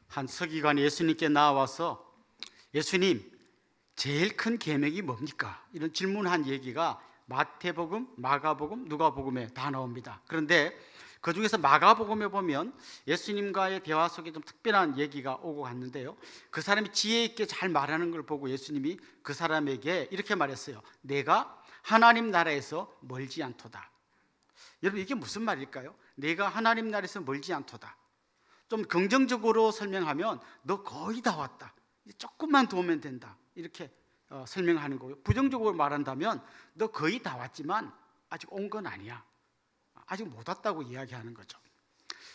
한 서기관이 예수님께 나와서 예수님, 제일 큰 계명이 뭡니까? 이런 질문한 얘기가 마태복음, 마가복음, 누가복음에 다 나옵니다. 그런데 그 중에서 마가복음에 보면 예수님과의 대화 속에 좀 특별한 얘기가 오고 갔는데요, 그 사람이 지혜 있게 잘 말하는 걸 보고 예수님이 그 사람에게 이렇게 말했어요. 내가 하나님 나라에서 멀지 않도다. 여러분, 이게 무슨 말일까요? 내가 하나님 나라에서 멀지 않도다. 좀 긍정적으로 설명하면 너 거의 다 왔다, 조금만 더 오면 된다, 이렇게 설명하는 거고요. 부정적으로 말한다면 너 거의 다 왔지만 아직 온 건 아니야, 아직 못 왔다고 이야기하는 거죠.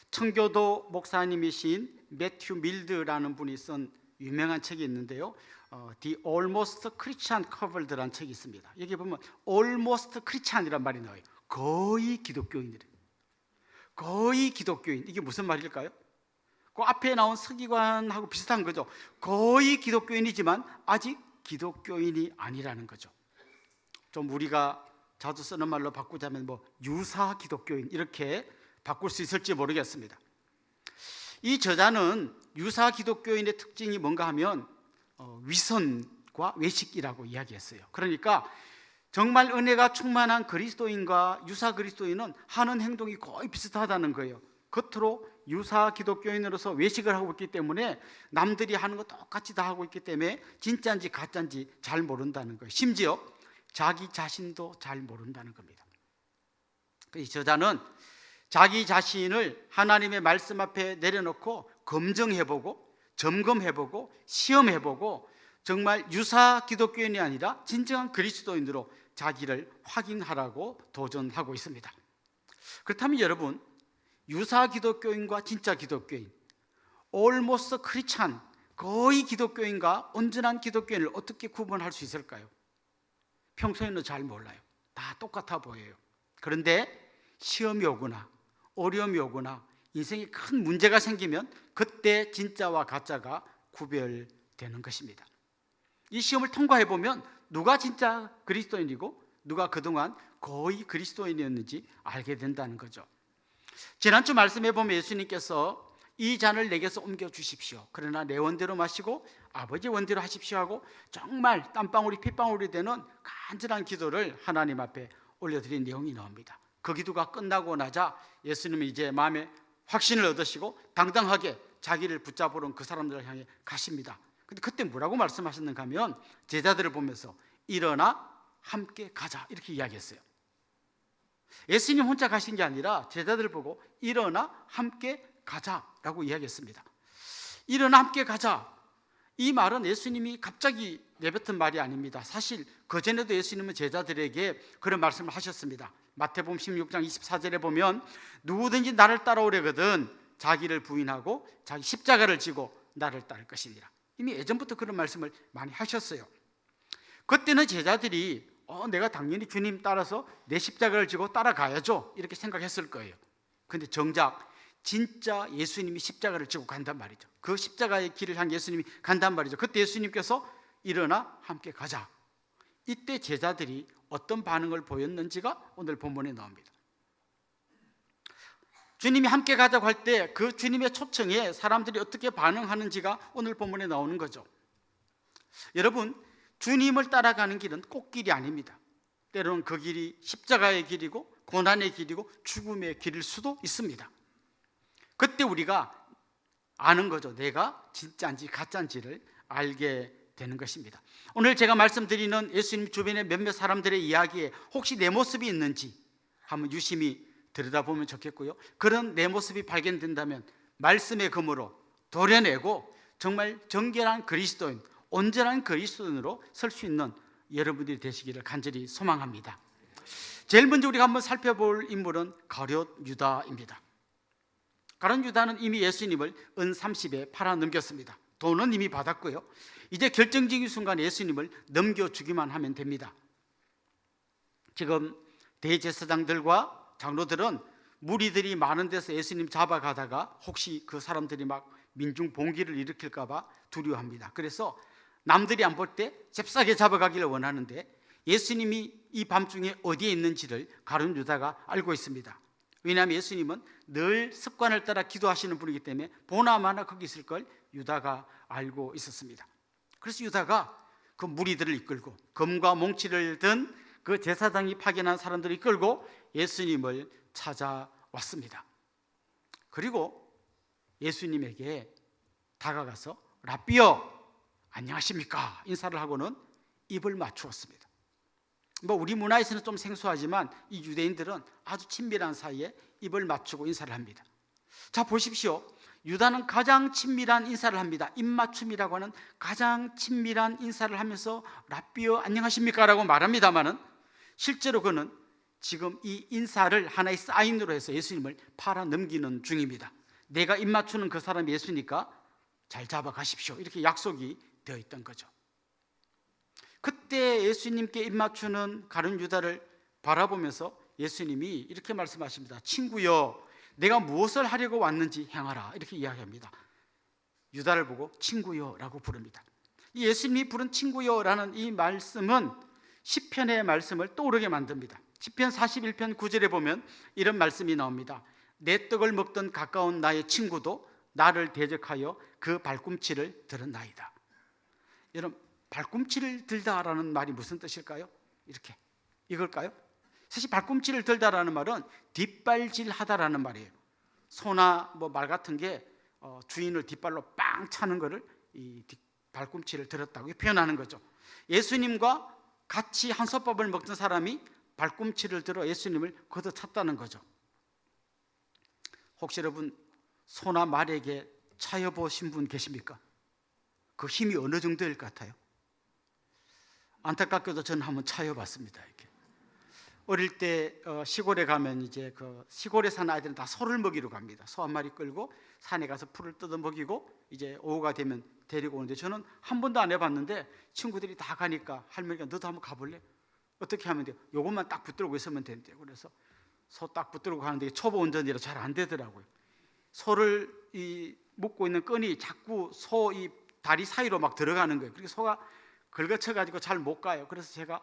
청교도 목사님이신 매튜 밀드라는 분이 쓴 유명한 책이 있는데요, The Almost Christian Coupled라는 책이 있습니다. 여기 보면 Almost Christian이란 말이 나와요. 거의 기독교인이래요. 거의 기독교인, 이게 무슨 말일까요? 그 앞에 나온 서기관하고 비슷한 거죠. 거의 기독교인이지만 아직 기독교인이 아니라는 거죠. 좀 우리가 자주 쓰는 말로 바꾸자면 유사 기독교인, 이렇게 바꿀 수 있을지 모르겠습니다. 이 저자는 유사 기독교인의 특징이 뭔가 하면 위선과 외식이라고 이야기했어요. 그러니까 정말 은혜가 충만한 그리스도인과 유사 그리스도인은 하는 행동이 거의 비슷하다는 거예요. 겉으로 유사 기독교인으로서 외식을 하고 있기 때문에 남들이 하는 거 똑같이 다 하고 있기 때문에 진짜인지 가짜인지 잘 모른다는 거예요. 심지어 자기 자신도 잘 모른다는 겁니다. 이 저자는 자기 자신을 하나님의 말씀 앞에 내려놓고 검증해보고 점검해보고 시험해보고 정말 유사 기독교인이 아니라 진정한 그리스도인으로 자기를 확인하라고 도전하고 있습니다. 그렇다면 여러분, 유사 기독교인과 진짜 기독교인, almost Christian, 거의 기독교인과 온전한 기독교인을 어떻게 구분할 수 있을까요? 평소에는 잘 몰라요. 다 똑같아 보여요. 그런데 시험이 오거나 어려움이 오거나 인생에 큰 문제가 생기면 그때 진짜와 가짜가 구별되는 것입니다. 이 시험을 통과해 보면 누가 진짜 그리스도인이고 누가 그동안 거의 그리스도인이었는지 알게 된다는 거죠. 지난주 말씀해 보면 예수님께서 이 잔을 내게서 옮겨 주십시오, 그러나 내 원대로 마시고 아버지 원대로 하십시오 하고 정말 땀방울이 핏방울이 되는 간절한 기도를 하나님 앞에 올려드린 내용이 나옵니다. 그 기도가 끝나고 나자 예수님은 이제 마음에 확신을 얻으시고 당당하게 자기를 붙잡으러 그 사람들을 향해 가십니다. 근데 그때 뭐라고 말씀하셨는가 하면 제자들을 보면서 일어나 함께 가자, 이렇게 이야기했어요. 예수님 혼자 가신 게 아니라 제자들을 보고 일어나 함께 가자라고 이야기했습니다. 일어나 함께 가자, 이 말은 예수님이 갑자기 내뱉은 말이 아닙니다. 사실 그전에도 예수님은 제자들에게 그런 말씀을 하셨습니다. 마태복음 16장 24절에 보면 누구든지 나를 따라오려거든 자기를 부인하고 자기 십자가를 지고 나를 따를 것이니라. 이미 예전부터 그런 말씀을 많이 하셨어요. 그때는 제자들이 내가 당연히 주님 따라서 내 십자가를 지고 따라가야죠, 이렇게 생각했을 거예요. 그런데 정작 진짜 예수님이 십자가를 지고 간단 말이죠. 그 십자가의 길을 향해 예수님이 간단 말이죠. 그때 예수님께서 일어나 함께 가자, 이때 제자들이 어떤 반응을 보였는지가 오늘 본문에 나옵니다. 주님이 함께 가자고 할 때 그 주님의 초청에 사람들이 어떻게 반응하는지가 오늘 본문에 나오는 거죠. 여러분, 주님을 따라가는 길은 꼭 길이 아닙니다. 때로는 그 길이 십자가의 길이고 고난의 길이고 죽음의 길일 수도 있습니다. 그때 우리가 아는 거죠. 내가 진짜인지 가짜인지를 알게 되는 것입니다. 오늘 제가 말씀드리는 예수님 주변의 몇몇 사람들의 이야기에 혹시 내 모습이 있는지 한번 유심히 들여다보면 좋겠고요, 그런 내 모습이 발견된다면 말씀의 검으로 도려내고 정말 정결한 그리스도인, 온전한 그리스도인으로 설 수 있는 여러분들이 되시기를 간절히 소망합니다. 제일 먼저 우리가 한번 살펴볼 인물은 가룟 유다입니다. 가룟 유다는 이미 예수님을 은 30에 팔아 넘겼습니다. 돈은 이미 받았고요, 이제 결정적인 순간 예수님을 넘겨주기만 하면 됩니다. 지금 대제사장들과 장로들은 무리들이 많은 데서 예수님 잡아가다가 혹시 그 사람들이 막 민중 봉기를 일으킬까 봐 두려워합니다. 그래서 남들이 안 볼 때 잽싸게 잡아가기를 원하는데 예수님이 이 밤중에 어디에 있는지를 가룟 유다가 알고 있습니다. 왜냐하면 예수님은 늘 습관을 따라 기도하시는 분이기 때문에 보나마나 거기 있을 걸 유다가 알고 있었습니다. 그래서 유다가 그 무리들을 이끌고 검과 몽치를 든 그 제사장이 파견한 사람들을 이끌고 예수님을 찾아왔습니다. 그리고 예수님에게 다가가서 라삐여 안녕하십니까 인사를 하고는 입을 맞추었습니다. 뭐 우리 문화에서는 좀 생소하지만 이 유대인들은 아주 친밀한 사이에 입을 맞추고 인사를 합니다. 자 보십시오. 유다는 가장 친밀한 인사를 합니다. 입맞춤이라고 하는 가장 친밀한 인사를 하면서 라삐여 안녕하십니까 라고 말합니다마는 실제로 그는 지금 이 인사를 하나의 사인으로 해서 예수님을 팔아 넘기는 중입니다. 내가 입맞추는 그 사람이 예수니까 잘 잡아가십시오 이렇게 약속이 되어 있던 거죠. 그때 예수님께 입맞추는 가룟 유다를 바라보면서 예수님이 이렇게 말씀하십니다. 친구여 내가 무엇을 하려고 왔는지 행하라 이렇게 이야기합니다. 유다를 보고 친구여 라고 부릅니다. 이 예수님이 부른 친구여 라는 이 말씀은 시편의 말씀을 떠오르게 만듭니다. 시편 41편 9절에 보면 이런 말씀이 나옵니다. 내 떡을 먹던 가까운 나의 친구도 나를 대적하여 그 발꿈치를 들었나이다. 여러분 발꿈치를 들다라는 말이 무슨 뜻일까요? 이렇게 이걸까요? 사실 발꿈치를 들다라는 말은 뒷발질하다라는 말이에요. 소나 뭐 말 같은 게 주인을 뒷발로 빵 차는 거를 이 발꿈치를 들었다고 표현하는 거죠. 예수님과 같이 한솥밥을 먹던 사람이 발꿈치를 들어 예수님을 걷어찼다는 거죠. 혹시 여러분 소나 말에게 차여보신 분 계십니까? 그 힘이 어느 정도일 것 같아요? 안타깝게도 저는 한번 차여봤습니다. 이렇게. 어릴 때 시골에 가면 이제 그 시골에 사는 아이들은 다 소를 먹이러 갑니다. 소 한 마리 끌고 산에 가서 풀을 뜯어 먹이고 이제 오후가 되면 데리고 오는데 저는 한 번도 안 해봤는데 친구들이 다 가니까 할머니가 너도 한번 가볼래? 어떻게 하면 돼요? 요것만 딱 붙들고 있으면 된대요. 그래서 소 딱 붙들고 가는데 초보 운전이라 잘 안 되더라고요. 소를 묶고 있는 끈이 자꾸 소 이 다리 사이로 막 들어가는 거예요. 그리고 소가 긁어쳐가지고 잘 못 가요. 그래서 제가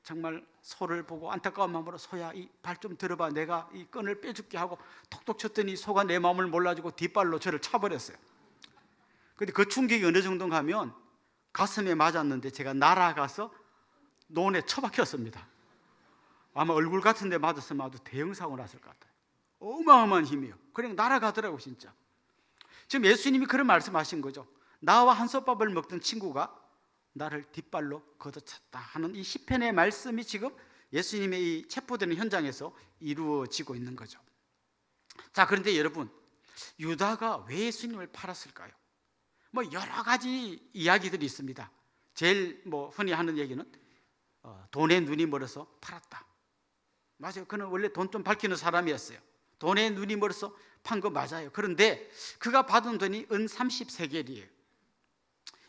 정말 소를 보고 안타까운 마음으로 소야 이 발 좀 들어봐 내가 이 끈을 빼줄게 하고 톡톡 쳤더니 소가 내 마음을 몰라주고 뒷발로 저를 차버렸어요. 근데 그 충격이 어느 정도 가면 가슴에 맞았는데 제가 날아가서 논에 처박혔습니다. 아마 얼굴 같은 데 맞았으면 아주 대형 사고 났을 것 같아요. 어마어마한 힘이에요. 그냥 날아가더라고 진짜. 지금 예수님이 그런 말씀하신 거죠. 나와 한솥밥을 먹던 친구가 나를 뒷발로 걷어찼다 하는 이 시편의 말씀이 지금 예수님의 이 체포되는 현장에서 이루어지고 있는 거죠. 자 그런데 여러분 유다가 왜 예수님을 팔았을까요? 뭐 여러 가지 이야기들이 있습니다. 제일 뭐 흔히 하는 얘기는 돈에 눈이 멀어서 팔았다. 맞아요. 그는 원래 돈 좀 밝히는 사람이었어요. 돈에 눈이 멀어서 판 거 맞아요. 그런데 그가 받은 돈이 은 30세겔이에요.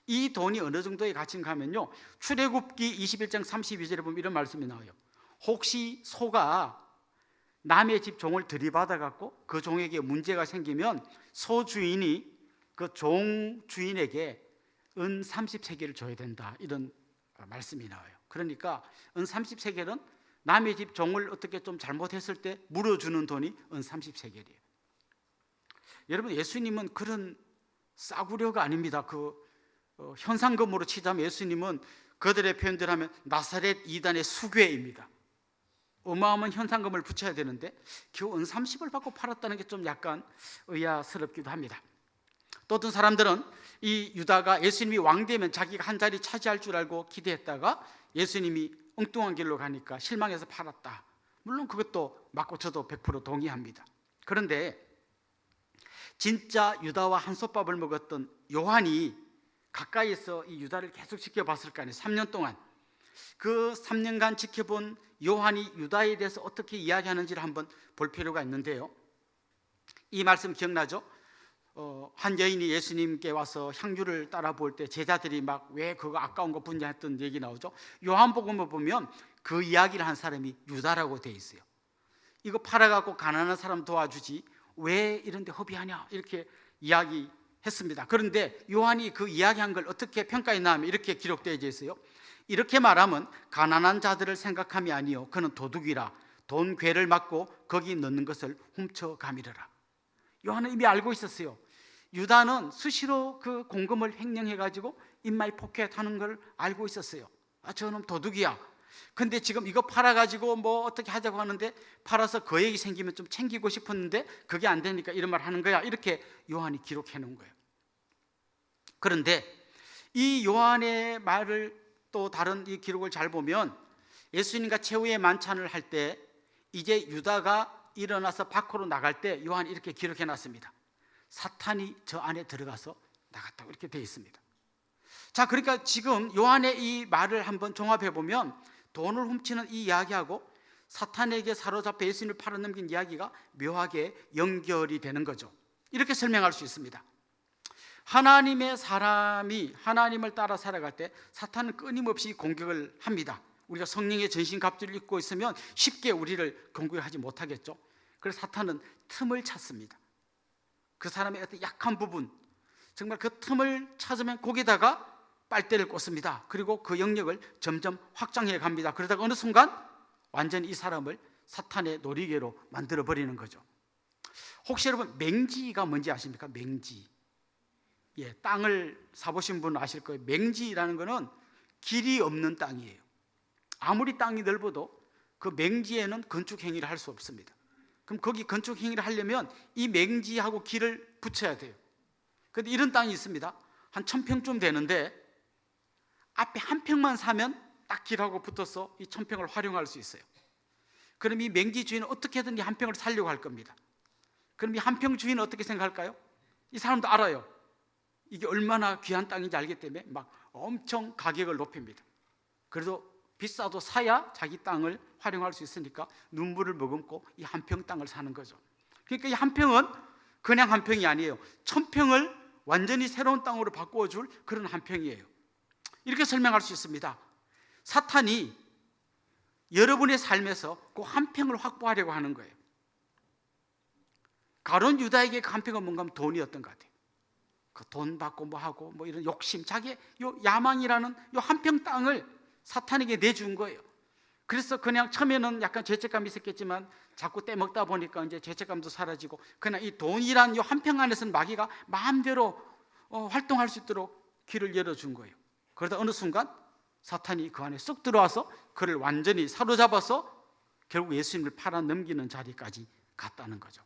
이 돈이 어느 정도의 가치인가 하면요 출애굽기 21장 32절에 보면 이런 말씀이 나와요. 혹시 소가 남의 집 종을 들이받아 갖고 그 종에게 문제가 생기면 소 주인이 그 종 주인에게 은 30세겔을 줘야 된다 이런 말씀이 나와요. 그러니까 은 30세겔은 남의 집 종을 어떻게 좀 잘못했을 때 물어주는 돈이 은 30세겔이에요. 여러분 예수님은 그런 싸구려가 아닙니다. 현상금으로 치자면 예수님은 그들의 표현대로 하면 나사렛 이단의 수괴입니다. 어마어마한 현상금을 붙여야 되는데 겨우 은 30을 받고 팔았다는 게 좀 약간 의아스럽기도 합니다. 또 어떤 사람들은 이 유다가 예수님이 왕되면 자기가 한 자리 차지할 줄 알고 기대했다가 예수님이 엉뚱한 길로 가니까 실망해서 팔았다. 물론 그것도 맞고 저도 100% 동의합니다. 그런데 진짜 유다와 한솥밥을 먹었던 요한이 가까이에서 이 유다를 계속 지켜봤을 거 아니에요. 3년 동안 그 3년간 지켜본 요한이 유다에 대해서 어떻게 이야기하는지를 한번 볼 필요가 있는데요. 이 말씀 기억나죠? 한 여인이 예수님께 와서 향유를 따라 볼 때 제자들이 막 왜 그거 아까운 거 붓냐 했던 얘기 나오죠. 요한복음을 보면 그 이야기를 한 사람이 유다라고 돼 있어요. 이거 팔아갖고 가난한 사람 도와주지 왜 이런 데 허비하냐 이렇게 이야기했습니다. 그런데 요한이 그 이야기한 걸 어떻게 평가했나 하면 이렇게 기록되어 있어요. 이렇게 말하면 가난한 자들을 생각함이 아니요 그는 도둑이라 돈 괴를 막고 거기 넣는 것을 훔쳐가미르라. 요한은 이미 알고 있었어요. 유다는 수시로 그 공금을 횡령해가지고 인마이 포켓하는 걸 알고 있었어요. 저놈 도둑이야. 근데 지금 이거 팔아가지고 뭐 어떻게 하자고 하는데, 팔아서 거액이 생기면 좀 챙기고 싶었는데 그게 안 되니까 이런 말 하는 거야. 이렇게 요한이 기록해 놓은 거예요. 그런데 이 요한의 말을 또 다른 이 기록을 잘 보면, 예수님과 최후의 만찬을 할 때 이제 유다가 일어나서 밖으로 나갈 때 요한이 이렇게 기록해 놨습니다. 사탄이 저 안에 들어가서 나갔다고 이렇게 되어 있습니다. 자, 그러니까 지금 요한의 이 말을 한번 종합해 보면, 돈을 훔치는 이 이야기하고 사탄에게 사로잡혀 예수님을 팔아넘긴 이야기가 묘하게 연결이 되는 거죠. 이렇게 설명할 수 있습니다. 하나님의 사람이 하나님을 따라 살아갈 때 사탄은 끊임없이 공격을 합니다. 우리가 성령의 전신갑주를 입고 있으면 쉽게 우리를 공격하지 못하겠죠. 그래서 사탄은 틈을 찾습니다. 그 사람의 어떤 약한 부분, 정말 그 틈을 찾으면 거기다가 빨대를 꽂습니다. 그리고 그 영역을 점점 확장해 갑니다. 그러다가 어느 순간 완전히 이 사람을 사탄의 놀이개로 만들어 버리는 거죠. 혹시 여러분 맹지가 뭔지 아십니까? 맹지. 예, 땅을 사보신 분은 아실 거예요. 맹지라는 거는 길이 없는 땅이에요. 아무리 땅이 넓어도 그 맹지에는 건축 행위를 할 수 없습니다. 그럼 거기 건축 행위를 하려면 이 맹지하고 길을 붙여야 돼요. 그런데 이런 땅이 있습니다. 한 1000평쯤 되는데 앞에 한 평만 사면 딱 길하고 붙어서 이 1000평을 활용할 수 있어요. 그럼 이 맹지 주인은 어떻게든 이 한 평을 살려고 할 겁니다. 그럼 이 한 평 주인은 어떻게 생각할까요? 이 사람도 알아요. 이게 얼마나 귀한 땅인지 알기 때문에 막 엄청 가격을 높입니다. 그래도 비싸도 사야 자기 땅을 활용할 수 있으니까 눈물을 머금고 이 한 평 땅을 사는 거죠. 그러니까 이 한 평은 그냥 한 평이 아니에요. 1000평을 완전히 새로운 땅으로 바꾸어줄 그런 한 평이에요. 이렇게 설명할 수 있습니다. 사탄이 여러분의 삶에서 그 한 평을 확보하려고 하는 거예요. 가룟 유다에게 그 한 평은 뭔가 하면 돈이었던 것 같아요. 그 돈 받고 뭐 하고 뭐 이런 욕심, 자기의 요 야망이라는 요 한 평 땅을 사탄에게 내준 거예요. 그래서 그냥 처음에는 약간 죄책감이 있었겠지만 자꾸 떼먹다 보니까 이제 죄책감도 사라지고, 그냥 이 돈이란 요 한 평 안에서는 마귀가 마음대로 활동할 수 있도록 길을 열어준 거예요. 그러다 어느 순간 사탄이 그 안에 쏙 들어와서 그를 완전히 사로잡아서 결국 예수님을 팔아넘기는 자리까지 갔다는 거죠.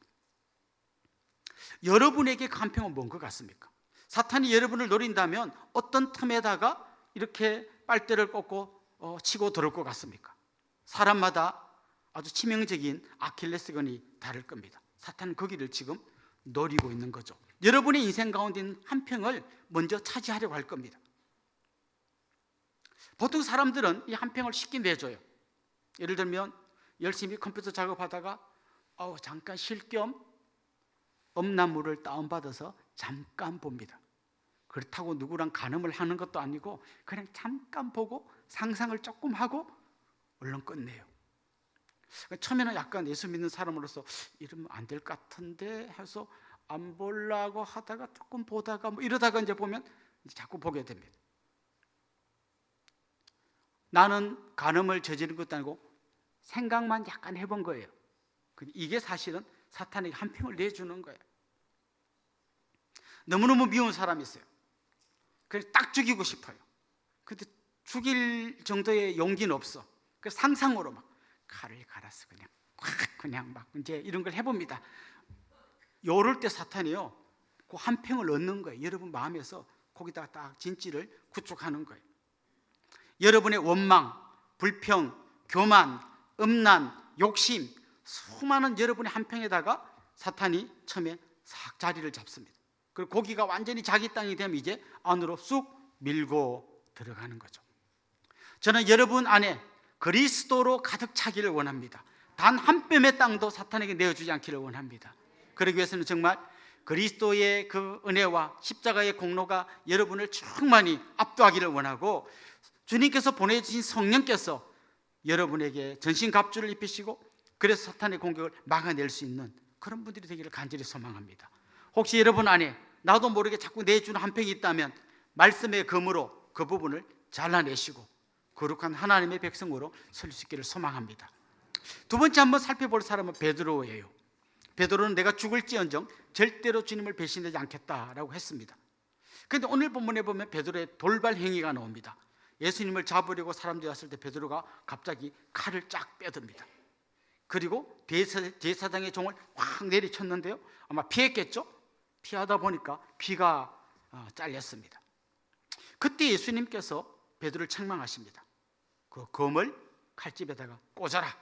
여러분에게 그 한 평은 뭔 것 같습니까? 사탄이 여러분을 노린다면 어떤 틈에다가 이렇게 빨대를 꽂고 치고 들어올 것 같습니까? 사람마다 아주 치명적인 아킬레스건이 다를 겁니다. 사탄은 거기를 지금 노리고 있는 거죠. 여러분의 인생 가운데 있는 한 평을 먼저 차지하려고 할 겁니다. 보통 사람들은 이 한 평을 쉽게 내줘요. 예를 들면 열심히 컴퓨터 작업하다가 잠깐 쉴 겸 음란물을 다운받아서 잠깐 봅니다. 그렇다고 누구랑 간음을 하는 것도 아니고 그냥 잠깐 보고 상상을 조금 하고 얼른 끝내요. 처음에는 약간 예수 믿는 사람으로서 이러면 안 될 것 같은데 해서 안 보려고 하다가 조금 보다가 뭐 이러다가 이제 보면 이제 자꾸 보게 됩니다. 나는 간음을 저지른 것도 아니고 생각만 약간 해본 거예요. 이게 사실은 사탄에게 한 평을 내주는 거예요. 너무너무 미운 사람이 있어요. 그래서 딱 죽이고 싶어요. 근데 죽일 정도의 용기는 없어. 그래서 상상으로 막 칼을 갈아서 그냥 막 이제 이런 걸 해봅니다. 요럴 때 사탄이요, 그 한 평을 얻는 거예요. 여러분 마음에서 거기다가 딱 진지를 구축하는 거예요. 여러분의 원망, 불평, 교만, 음란, 욕심, 수많은 여러분의 한 평에다가 사탄이 처음에 싹 자리를 잡습니다. 그리고 고기가 완전히 자기 땅이 되면 이제 안으로 쑥 밀고 들어가는 거죠. 저는 여러분 안에 그리스도로 가득 차기를 원합니다. 단 한 뼘의 땅도 사탄에게 내어주지 않기를 원합니다. 그러기 위해서는 정말 그리스도의 그 은혜와 십자가의 공로가 여러분을 충만히 압도하기를 원하고, 주님께서 보내주신 성령께서 여러분에게 전신갑주를 입히시고 그래서 사탄의 공격을 막아낼 수 있는 그런 분들이 되기를 간절히 소망합니다. 혹시 여러분 안에 나도 모르게 자꾸 내주는 한 평이 있다면 말씀의 검으로 그 부분을 잘라내시고 거룩한 하나님의 백성으로 설 수 있기를 소망합니다. 두 번째 한번 살펴볼 사람은 베드로예요. 베드로는 내가 죽을지언정 절대로 주님을 배신하지 않겠다라고 했습니다. 그런데 오늘 본문에 보면 베드로의 돌발 행위가 나옵니다. 예수님을 잡으려고 사람들이 왔을 때 베드로가 갑자기 칼을 쫙 빼듭니다. 그리고 대제사장의 종을 확 내리쳤는데요, 아마 피했겠죠? 피하다 보니까 귀가 잘렸습니다. 그때 예수님께서 베드로를 책망하십니다. 그 검을 칼집에다가 꽂아라.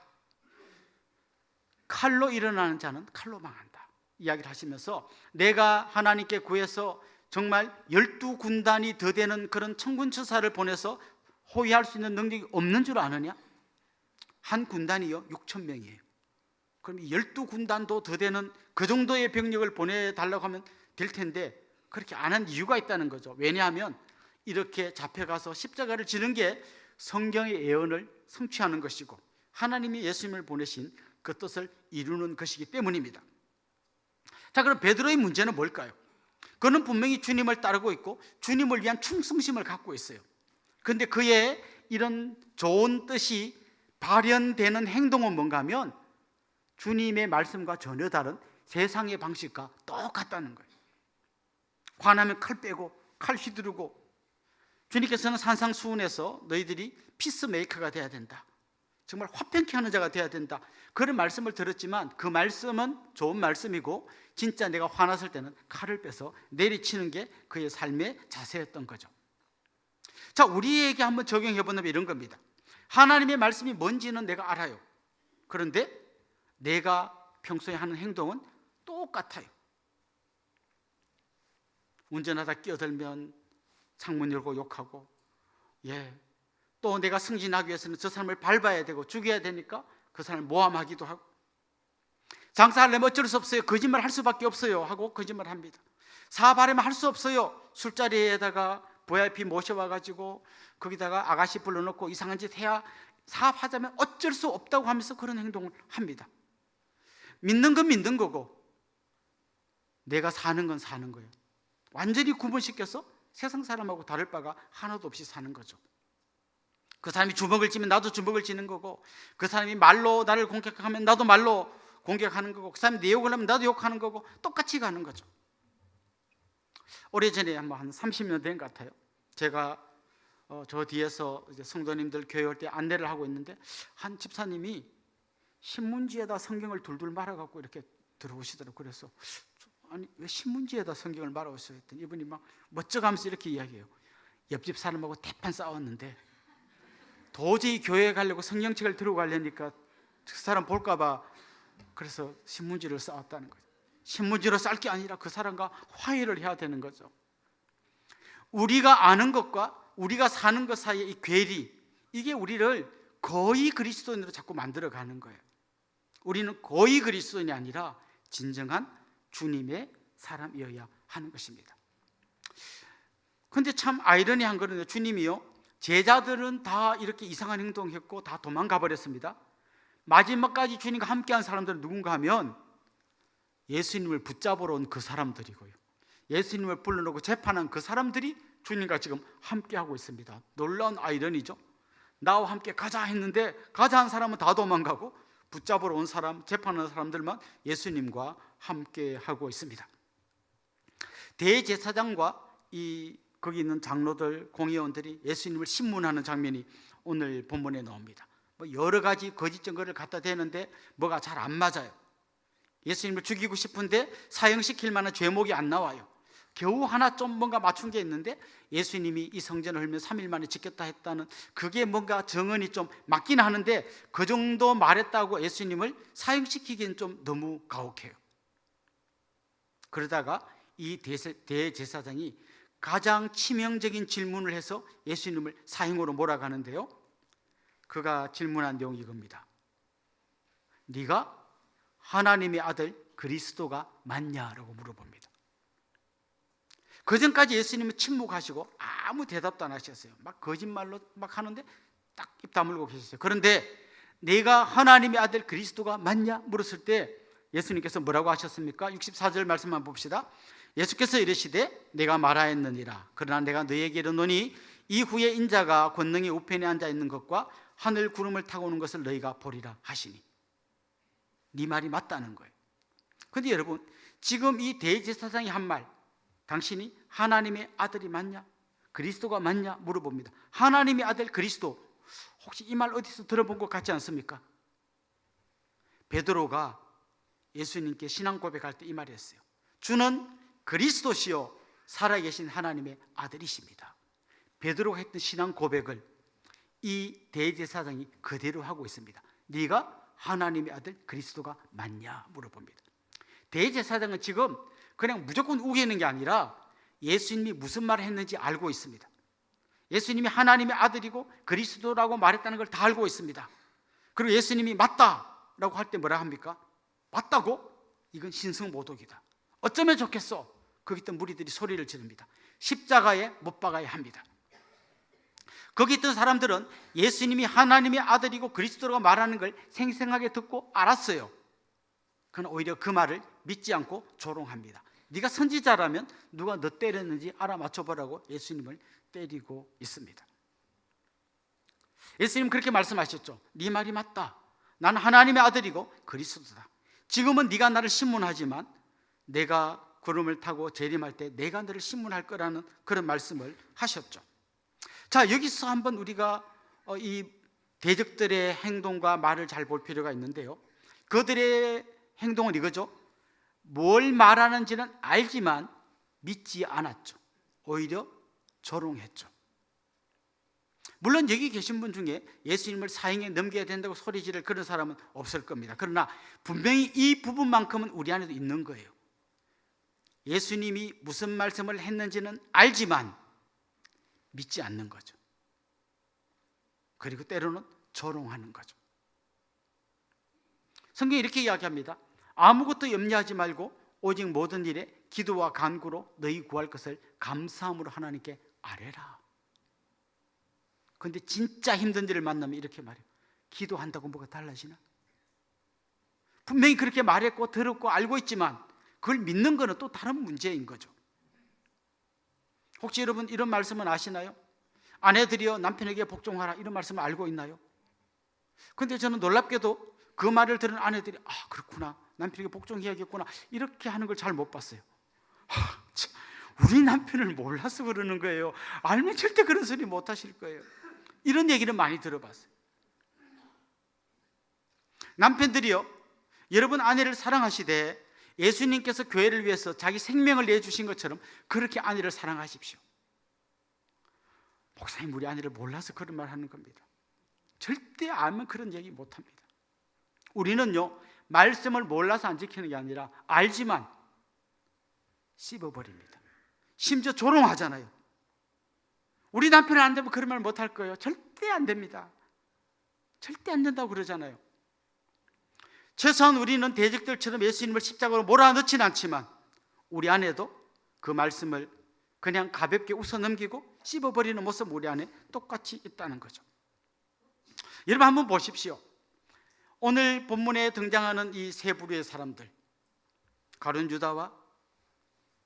칼로 일어나는 자는 칼로 망한다 이야기를 하시면서, 내가 하나님께 구해서 정말 12군단이 더 되는 그런 천군천사를 보내서 호위할 수 있는 능력이 없는 줄 아느냐? 한 군단이요 6,000명이에요. 그럼 12군단도 더 되는 그 정도의 병력을 보내달라고 하면 될 텐데 그렇게 안 한 이유가 있다는 거죠. 왜냐하면 이렇게 잡혀가서 십자가를 지는 게 성경의 예언을 성취하는 것이고 하나님이 예수님을 보내신 그 뜻을 이루는 것이기 때문입니다. 자, 그럼 베드로의 문제는 뭘까요? 그는 분명히 주님을 따르고 있고 주님을 위한 충성심을 갖고 있어요. 그런데 그의 이런 좋은 뜻이 발현되는 행동은 뭔가 하면 주님의 말씀과 전혀 다른 세상의 방식과 똑같다는 거예요. 화나면 칼 빼고 칼 휘두르고, 주님께서는 산상수훈에서 너희들이 피스메이커가 돼야 된다, 정말 화평케 하는 자가 돼야 된다, 그런 말씀을 들었지만 그 말씀은 좋은 말씀이고 진짜 내가 화났을 때는 칼을 빼서 내리치는 게 그의 삶의 자세였던 거죠. 자, 우리에게 한번 적용해 보면 이런 겁니다. 하나님의 말씀이 뭔지는 내가 알아요. 그런데 내가 평소에 하는 행동은 똑같아요. 운전하다 끼어들면 창문 열고 욕하고, 또 내가 승진하기 위해서는 저 사람을 밟아야 되고 죽여야 되니까 그 사람을 모함하기도 하고, 장사하려면 어쩔 수 없어요, 거짓말 할 수밖에 없어요 하고 거짓말 합니다. 사업하려면 할 수 없어요, 술자리에다가 VIP 모셔와가지고 거기다가 아가씨 불러놓고 이상한 짓 해야 사업하자면 어쩔 수 없다고 하면서 그런 행동을 합니다. 믿는 건 믿는 거고 내가 사는 건 사는 거예요. 완전히 구분시켜서 세상 사람하고 다를 바가 하나도 없이 사는 거죠. 그 사람이 주먹을 쥐면 나도 주먹을 쥐는 거고, 그 사람이 말로 나를 공격하면 나도 말로 공격하는 거고, 그 사람이 내 욕을 하면 나도 욕하는 거고, 똑같이 가는 거죠. 오래전에 한 30년 된 것 같아요. 제가 저 뒤에서 이제 성도님들 교회 올 때 안내를 하고 있는데 한 집사님이 신문지에다 성경을 둘둘 말아갖고 이렇게 들어오시더라고요. 그래서 아니 왜 신문지에다 성경을 말아오세요 했더니 이분이 막 멋져가면서 이렇게 이야기해요. 옆집 사람하고 대판 싸웠는데 도저히 교회에 가려고 성경책을 들고 가려니까 그 사람 볼까봐 그래서 신문지를 싸웠다는 거죠. 신문지로 쌀 게 아니라 그 사람과 화해를 해야 되는 거죠. 우리가 아는 것과 우리가 사는 것 사이의 이 괴리, 이게 우리를 거의 그리스도인으로 자꾸 만들어가는 거예요. 우리는 거의 그리스도인이 아니라 진정한 주님의 사람이어야 하는 것입니다. 그런데 참 아이러니한 거는 주님이요, 제자들은 다 이렇게 이상한 행동했고 다 도망가 버렸습니다. 마지막까지 주님과 함께한 사람들은 누군가 하면 예수님을 붙잡으러 온 그 사람들이고요, 예수님을 불러놓고 재판한 그 사람들이 주님과 지금 함께하고 있습니다. 놀라운 아이러니죠. 나와 함께 가자 했는데 가자 한 사람은 다 도망가고 붙잡으러 온 사람, 재판하는 사람들만 예수님과 함께하고 있습니다. 대제사장과 거기 있는 장로들, 공의원들이 예수님을 신문하는 장면이 오늘 본문에 나옵니다. 여러 가지 거짓 증거를 갖다 대는데 뭐가 잘 안 맞아요. 예수님을 죽이고 싶은데 사형시킬 만한 죄목이 안 나와요. 겨우 하나 좀 뭔가 맞춘 게 있는데 예수님이 이 성전을 헐며 3일 만에 짓겠다 했다는 그게 뭔가 정언이 좀 맞긴 하는데 그 정도 말했다고 예수님을 사형시키기는 좀 너무 가혹해요. 그러다가 이 대제사장이 가장 치명적인 질문을 해서 예수님을 사형으로 몰아가는데요, 그가 질문한 내용이 이겁니다. 네가 하나님의 아들 그리스도가 맞냐라고 물어봅니다. 그전까지 예수님은 침묵하시고 아무 대답도 안 하셨어요. 막 거짓말로 막 하는데 딱 입 다물고 계셨어요. 그런데 네가 하나님의 아들 그리스도가 맞냐 물었을 때 예수님께서 뭐라고 하셨습니까? 64절 말씀만 봅시다. 예수께서 이르시되 내가 말하였느니라. 그러나 내가 너희에게 이르노니 이후에 인자가 권능의 우편에 앉아 있는 것과 하늘 구름을 타고 오는 것을 너희가 보리라 하시니. 네 말이 맞다는 거예요. 그런데 여러분, 지금 이 대제사장이 한 말, 당신이 하나님의 아들이 맞냐? 그리스도가 맞냐? 물어봅니다. 하나님의 아들 그리스도, 혹시 이 말 어디서 들어본 것 같지 않습니까? 베드로가 예수님께 신앙 고백할 때 이 말을 했어요. 주는 그리스도시요 살아계신 하나님의 아들이십니다. 베드로가 했던 신앙 고백을 이 대제사장이 그대로 하고 있습니다. 네가 하나님의 아들 그리스도가 맞냐 물어봅니다. 대제사장은 지금 그냥 무조건 우기는 게 아니라 예수님이 무슨 말을 했는지 알고 있습니다. 예수님이 하나님의 아들이고 그리스도라고 말했다는 걸 다 알고 있습니다. 그리고 예수님이 맞다라고 할 때 뭐라 합니까? 맞다고? 이건 신성모독이다. 어쩌면 좋겠어. 거기 있던 무리들이 소리를 지릅니다. 십자가에 못 박아야 합니다. 거기 있던 사람들은 예수님이 하나님의 아들이고 그리스도라고 말하는 걸 생생하게 듣고 알았어요. 그러나 오히려 그 말을 믿지 않고 조롱합니다. 네가 선지자라면 누가 너 때렸는지 알아맞혀보라고 예수님을 때리고 있습니다. 예수님 그렇게 말씀하셨죠. 네 말이 맞다. 나는 하나님의 아들이고 그리스도다. 지금은 네가 나를 신문하지만 내가 구름을 타고 재림할 때 내가 너를 신문할 거라는 그런 말씀을 하셨죠. 자, 여기서 한번 우리가 이 대적들의 행동과 말을 잘 볼 필요가 있는데요. 그들의 행동은 이거죠. 뭘 말하는지는 알지만 믿지 않았죠. 오히려 조롱했죠. 물론 여기 계신 분 중에 예수님을 사형에 넘겨야 된다고 소리 지를 그런 사람은 없을 겁니다. 그러나 분명히 이 부분만큼은 우리 안에도 있는 거예요. 예수님이 무슨 말씀을 했는지는 알지만 믿지 않는 거죠. 그리고 때로는 조롱하는 거죠. 성경이 이렇게 이야기합니다. 아무것도 염려하지 말고 오직 모든 일에 기도와 간구로 너희 구할 것을 감사함으로 하나님께 아뢰라. 그런데 진짜 힘든 일을 만나면 이렇게 말해요. 기도한다고 뭐가 달라지나? 분명히 그렇게 말했고 들었고 알고 있지만 그걸 믿는 거는 또 다른 문제인 거죠. 혹시 여러분 이런 말씀은 아시나요? 아내들이여 남편에게 복종하라, 이런 말씀을 알고 있나요? 그런데 저는 놀랍게도 그 말을 들은 아내들이 그렇구나, 남편에게 복종해야겠구나, 이렇게 하는 걸 잘 못 봤어요. 우리 남편을 몰라서 그러는 거예요. 알면 절대 그런 소리 못 하실 거예요. 이런 얘기는 많이 들어봤어요. 남편들이요, 여러분 아내를 사랑하시되 예수님께서 교회를 위해서 자기 생명을 내주신 것처럼 그렇게 아내를 사랑하십시오. 목사님, 우리 아내를 몰라서 그런 말 하는 겁니다. 절대 알면 그런 얘기 못 합니다. 우리는요, 말씀을 몰라서 안 지키는 게 아니라 알지만 씹어버립니다. 심지어 조롱하잖아요. 우리 남편은 안 되면 그런 말 못 할 거예요. 절대 안 됩니다. 절대 안 된다고 그러잖아요. 최소한 우리는 대적들처럼 예수님을 십자가로 몰아넣지는 않지만 우리 안에도 그 말씀을 그냥 가볍게 웃어넘기고 씹어버리는 모습 우리 안에 똑같이 있다는 거죠. 여러분 한번 보십시오. 오늘 본문에 등장하는 이 세 부류의 사람들, 가룟 유다와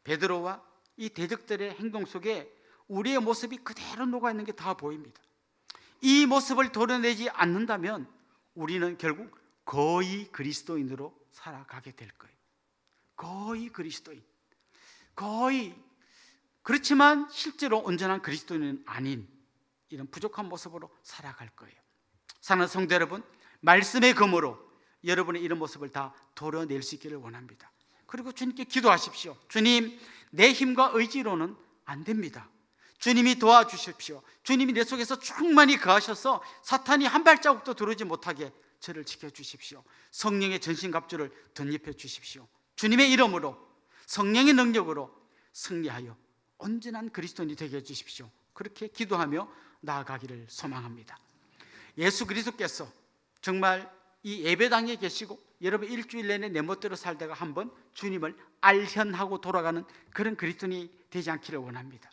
베드로와 이 대적들의 행동 속에 우리의 모습이 그대로 녹아있는 게 다 보입니다. 이 모습을 도려내지 않는다면 우리는 결국 거의 그리스도인으로 살아가게 될 거예요. 거의 그리스도인, 거의. 그렇지만 실제로 온전한 그리스도인은 아닌 이런 부족한 모습으로 살아갈 거예요. 사랑하는 성도 여러분, 말씀의 검으로 여러분의 이런 모습을 다 도려낼 수 있기를 원합니다. 그리고 주님께 기도하십시오. 주님, 내 힘과 의지로는 안 됩니다. 주님이 도와주십시오. 주님이 내 속에서 충만히 거하셔서 사탄이 한 발자국도 들어오지 못하게 저를 지켜주십시오. 성령의 전신갑주를 덧입혀 주십시오. 주님의 이름으로, 성령의 능력으로 승리하여 온전한 그리스도인이 되게 해주십시오. 그렇게 기도하며 나아가기를 소망합니다. 예수 그리스도께서 정말 이 예배당에 계시고 여러분 일주일 내내 내 멋대로 살다가 한번 주님을 알현하고 돌아가는 그런 그리스도인이 되지 않기를 원합니다.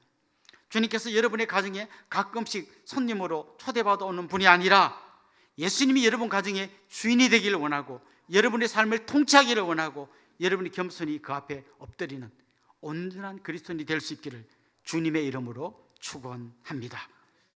주님께서 여러분의 가정에 가끔씩 손님으로 초대받아 오는 분이 아니라 예수님이 여러분 가정의 주인이 되기를 원하고 여러분의 삶을 통치하기를 원하고 여러분이 겸손히 그 앞에 엎드리는 온전한 그리스도인이 될 수 있기를 주님의 이름으로 축원합니다.